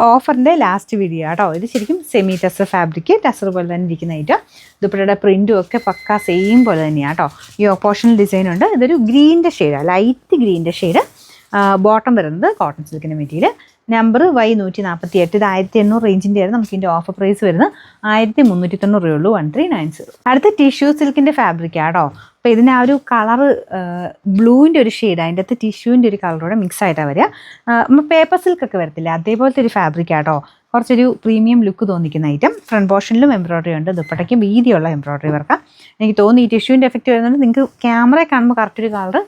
ഓഫറിൻ്റെ last video കേട്ടോ. ഇത് ശരിക്കും സെമി ടെസർ ഫാബ്രിക്, ടെസർ പോലെ തന്നെ ഇരിക്കുന്ന ഐറ്റം. ദുപ്പട്ടയുടെ പ്രിൻറ്റും ഒക്കെ പക്ക സെയിം പോലെ തന്നെയാണ് കേട്ടോ. ഈ ഓപ്പോഷണൽ ഡിസൈൻ ഉണ്ട്. ഇതൊരു ഗ്രീനിൻ്റെ ഷെയ്ഡാണ്, ലൈറ്റ് ഗ്രീനിൻ്റെ ഷെയ്ഡ്. ബോട്ടം വരുന്നത് കോട്ടൺ സിൽക്കിൻ്റെ മെറ്റീരിയൽ. Number Y148. ഇത് 1800 റേഞ്ചിൻ്റെ ആയിരുന്നു. നമുക്ക് ഇതിൻ്റെ ഓഫർ പ്രൈസ് വരുന്നത് 1390 രൂപയുള്ളൂ. 1390. അടുത്ത ടിഷ്യൂ സിൽക്കിൻ്റെ ഫാബ്രിക് ആട്ടോ. അപ്പോൾ ഇതിന് ആ ഒരു കളറ് ബ്ലൂവിൻ്റെ ഒരു ഷെയ്ഡ്, അതിൻ്റെ അകത്ത് ടിഷ്യൂവിൻ്റെ ഒരു കളറോടെ മിക്സ് ആയിട്ടാണ് വരിക. നമ്മൾ പേപ്പർ സിൽക്കൊക്കെ വരത്തില്ല, അതേപോലത്തെ ഒരു ഫാബ്രിക് ആട്ടോ. കുറച്ചൊരു പ്രീമിയം ലുക്ക് തോന്നിക്കുന്ന ഐറ്റം. ഫ്രണ്ട് പോർഷനിലും എംബ്രോയ്ഡറി ഉണ്ട്, ദുപ്പട്ടയ്ക്കും വീതിയുള്ള എംബ്രോയ്ഡറി വർക്കാം. എനിക്ക് തോന്നി ഈ ടിഷ്യൂവിൻ്റെ എഫക്റ്റ് വരുന്നുണ്ട്. നിങ്ങൾക്ക് ക്യാമറ കാണുമ്പോൾ കറക്റ്റ് ഒരു കളർ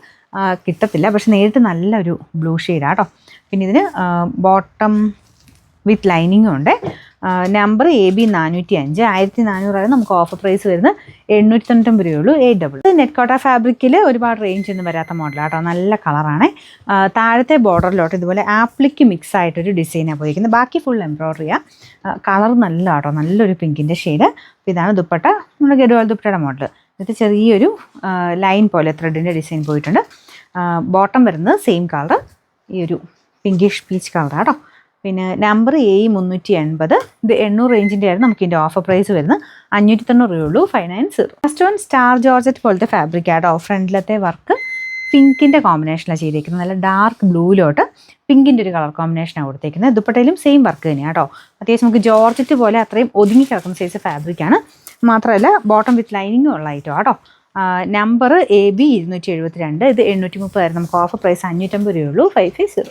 കിട്ടത്തില്ല, പക്ഷെ നേരിട്ട് നല്ലൊരു ബ്ലൂ ഷെയ്ഡാണ് കേട്ടോ. പിന്നെ ഇതിന് ബോട്ടം വിത്ത് ലൈനിങ്ങും ഉണ്ട്. Number AB 405. 1400 നമുക്ക് ഓഫർ പ്രൈസ് വരുന്നത് 890 രൂപയുള്ളൂ. 8 നെറ്റ് കോട്ട ഫാബ്രിക്കിൽ ഒരുപാട് റേഞ്ച് ഒന്നും വരാത്ത മോഡലാണ് കേട്ടോ. നല്ല കളറാണ്. താഴത്തെ ബോർഡറിലോട്ട് ഇതുപോലെ ആപ്ലിക്ക് മിക്സ് ആയിട്ടൊരു ഡിസൈനാണ് പോയിരിക്കുന്നത്. ബാക്കി ഫുൾ എംബ്രോയ്ഡറിയാണ്. കളർ നല്ല കേട്ടോ, നല്ലൊരു പിങ്കിൻ്റെ ഷെയ്ഡ്. അപ്പോൾ ഇതാണ് ദുപ്പട്ട, നമ്മുടെ ഗഡ്വാൾ ദുപ്പട്ടയുടെ മോഡൽ. എന്നിട്ട് ചെറിയൊരു ലൈൻ പോലെ ത്രെഡിൻ്റെ ഡിസൈൻ പോയിട്ടുണ്ട്. ബോട്ടം വരുന്നത് സെയിം കളർ, ഈ ഒരു പിങ്കിഷ് പീച്ച് കളറാണ് കേട്ടോ. പിന്നെ നമ്പർ AE 380. ഇത് 800 റേഞ്ചിൻ്റെ ആയിരുന്നു. നമുക്ക് ഇതിൻ്റെ ഓഫർ പ്രൈസ് വരുന്നത് 590 രൂപയുള്ളൂ. 590. ഫസ്റ്റ് വൺ സ്റ്റാർ ജോർജറ്റ് പോലത്തെ ഫാബ്രിക് ആട്ടോ. ഫ്രണ്ടിലത്തെ വർക്ക് പിങ്കിൻ്റെ കോമ്പിനേഷനാണ് ചെയ്തേക്കുന്നത്. നല്ല ഡാർക്ക് ബ്ലൂവിലോട്ട് പിങ്കിൻ്റെ ഒരു കളർ കോമ്പിനേഷനാണ് കൊടുത്തേക്കുന്നത്. ദുപ്പട്ടയിലും സെയിം വർക്ക് തന്നെയാണ് കേട്ടോ. അത്യാവശ്യം നമുക്ക് ജോർജറ്റ് പോലെ അത്രയും ഒതുങ്ങി കിടക്കുന്ന സൈസ് ഫാബ്രിക്കാണ്. മാത്രമല്ല ബോട്ടം വിത്ത് ലൈനിങ്ങും ഉള്ള ഐറ്റം കേട്ടോ. Number AB 272. ഇത് 830 ആയിരുന്നു. നമുക്ക് ഓഫർ പ്രൈസ് 550 രൂപയുള്ളൂ. 550.